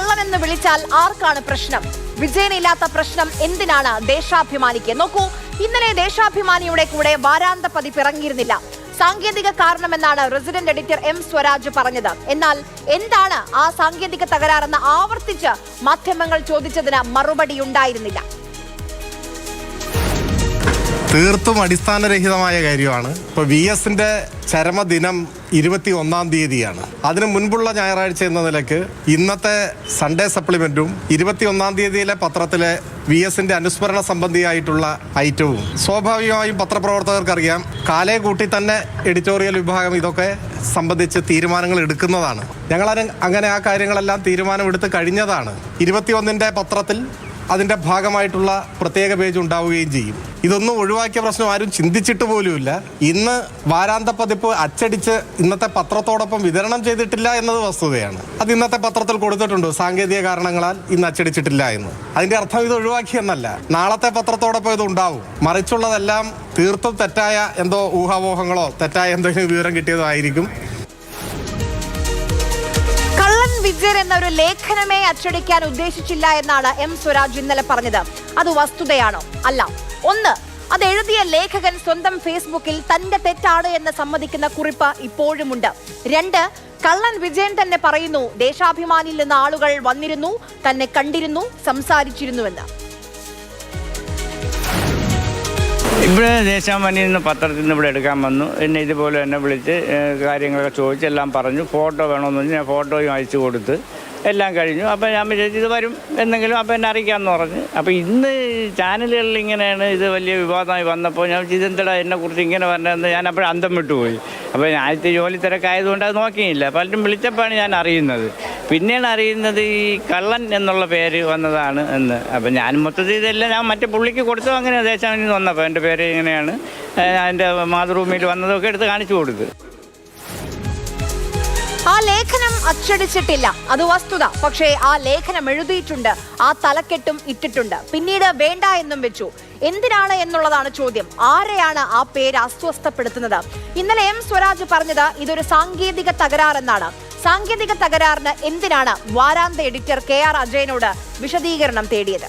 കള്ളനെന്ന് വിളിച്ചാൽ ആർക്കാണ് പ്രശ്നം? വിജയനില്ലാത്ത പ്രശ്നം എന്തിനാണ് ദേശാഭിമാനിക്ക്? നോക്കൂ, ഇന്നലെ ദേശാഭിമാനിയുടെ കൂടെ വാരാന്ത പതിപ്പ് ഇറങ്ങിയിരുന്നില്ല. സാങ്കേതിക കാരണമെന്നാണ് റെസിഡന്റ് എഡിറ്റർ എം സ്വരാജ് പറഞ്ഞത്. എന്നാൽ എന്താണ് ആ സാങ്കേതിക തകരാറെന്ന് ആവർത്തിച്ച് മാധ്യമങ്ങൾ ചോദിച്ചതിന് മറുപടി ഉണ്ടായിരുന്നില്ല. തീർത്തും അടിസ്ഥാനരഹിതമായ കാര്യമാണ്. ഇപ്പോൾ VSന്റെ ചരമദിനം 21-ാം തീയതിയാണ്. അതിന് മുൻപുള്ള ഞായറാഴ്ച എന്ന നിലയ്ക്ക് ഇന്നത്തെ സൺഡേ സപ്ലിമെന്റും 21-ാം തീയതിയിലെ പത്രത്തിലെ VSന്റെ അനുസ്മരണ സംബന്ധിയായിട്ടുള്ള ഐറ്റവും സ്വാഭാവികമായും പത്രപ്രവർത്തകർക്കറിയാം, കാലേ കൂട്ടി തന്നെ എഡിറ്റോറിയൽ വിഭാഗം ഇതൊക്കെ സംബന്ധിച്ച് തീരുമാനങ്ങൾ എടുക്കുന്നതാണ്. ഞങ്ങൾ അങ്ങനെ ആ കാര്യങ്ങളെല്ലാം തീരുമാനമെടുത്ത് കഴിഞ്ഞതാണ്. 21-ന്റെ പത്രത്തിൽ അതിൻ്റെ ഭാഗമായിട്ടുള്ള പ്രത്യേക പേജ് ഉണ്ടാവുകയും ചെയ്യും. ഇതൊന്നും ഒഴിവാക്കിയ പ്രശ്നം ആരും ചിന്തിച്ചിട്ട് പോലുമില്ല. ഇന്ന് വാരാന്ത പതിപ്പ് അച്ചടിച്ച് ഇന്നത്തെ പത്രത്തോടൊപ്പം വിതരണം ചെയ്തിട്ടില്ല എന്നത് വസ്തുതയാണ്. അത് ഇന്നത്തെ പത്രത്തിൽ കൊടുത്തിട്ടുണ്ട്, സാങ്കേതിക കാരണങ്ങളാൽ ഇന്ന് അച്ചടിച്ചിട്ടില്ല എന്ന്. അതിൻ്റെ അർത്ഥം ഇത് ഒഴിവാക്കിയെന്നല്ല. നാളത്തെ പത്രത്തോടൊപ്പം ഇത് ഉണ്ടാവും. മറിച്ചുള്ളതെല്ലാം തീർത്തും തെറ്റായ എന്തോ ഊഹാപോഹങ്ങളോ തെറ്റായ എന്തെങ്കിലും വിവരം കിട്ടിയതോ ആയിരിക്കും. വിജയൻ എന്നൊരു ലേഖനമേ അച്ചടിക്കാൻ ഉദ്ദേശിച്ചില്ല എന്നാണ് എം സ്വരാജ് ഇന്നലെ പറഞ്ഞത്. അത് വസ്തുതയാണോ? അല്ല. ഒന്ന്, അത് എഴുതിയ ലേഖകൻ സ്വന്തം ഫേസ്ബുക്കിൽ തന്റെ തെറ്റാണ് എന്ന് സമ്മതിക്കുന്ന കുറിപ്പ് ഇപ്പോഴുമുണ്ട്. രണ്ട്, കള്ളൻ വിജയൻ തന്നെ പറയുന്നു ദേശാഭിമാനിയിൽ നിന്ന് ആളുകൾ വന്നിരുന്നു, തന്നെ കണ്ടിരുന്നു, സംസാരിച്ചിരുന്നുവെന്ന്. ഇവിടെ ദേശാഭിമാനിയിൽ നിന്ന് പത്രത്തിൽ നിന്ന് ഇവിടെ എടുക്കാൻ വന്നു. എന്നെ ഇതുപോലെ എന്നെ വിളിച്ച് കാര്യങ്ങളൊക്കെ ചോദിച്ച് എല്ലാം പറഞ്ഞു. ഫോട്ടോ വേണമെന്ന് പറഞ്ഞ് ഞാൻ ഫോട്ടോയും അയച്ചു കൊടുത്ത് എല്ലാം കഴിഞ്ഞു. അപ്പോൾ ഞാൻ വിചാരിച്ചു ഇത് വരും എന്തെങ്കിലും അപ്പോൾ എന്നെ അറിയിക്കാമെന്ന് പറഞ്ഞു. അപ്പോൾ ഇന്ന് ചാനലുകളിൽ ഇങ്ങനെയാണ് ഇത് വലിയ വിവാദമായി വന്നപ്പോൾ ഞാൻ ഇതെന്താ എന്നെക്കുറിച്ച് ഇങ്ങനെ പറഞ്ഞതെന്ന് ഞാൻ അപ്പോൾ അന്തം വിട്ടുപോയി. അപ്പോൾ ഞാനത്തെ ജോലി തിരക്കായതുകൊണ്ട് അത് നോക്കിയില്ല. പലരും വിളിച്ചപ്പോഴാണ് ഞാൻ അറിയുന്നത്. പിന്നെയാണ് അറിയുന്നത് ഈ കള്ളൻ എന്നുള്ള പേര് വന്നതാണ് എന്ന്. അപ്പം ഞാൻ മൊത്തത്തിൽ ഇതെല്ലാം ഞാൻ മറ്റേ പുള്ളിക്ക് കൊടുത്തു. അങ്ങനെ ദേശാഭിമാനിയിൽ നിന്ന് വന്നപ്പോൾ എൻ്റെ പേര് ഇങ്ങനെയാണ്, എൻ്റെ മാതൃഭൂമിയിൽ വന്നതൊക്കെ എടുത്ത് കാണിച്ചു കൊടുത്തു. ആ ലേഖനം അച്ചടിച്ചിട്ടില്ല, അത് വസ്തുത. പക്ഷേ ആ ലേഖനം എഴുതിയിട്ടുണ്ട്, ആ തലക്കെട്ടും ഇട്ടിട്ടുണ്ട്. പിന്നീട് വേണ്ട എന്നും വെച്ചു. എന്തിനാണ് എന്നുള്ളതാണ് ചോദ്യം. ആരെയാണ് ആ പേര് അസ്വസ്ഥപ്പെടുത്തുന്നത്? ഇന്നലെ എം സ്വരാജ് പറഞ്ഞത് ഇതൊരു സാങ്കേതിക തകരാറെന്നാണ്. സാങ്കേതിക തകരാറിന് എന്തിനാണ് വാരാന്ത എഡിറ്റർ KR അജയനോട് വിശദീകരണം തേടിയത്?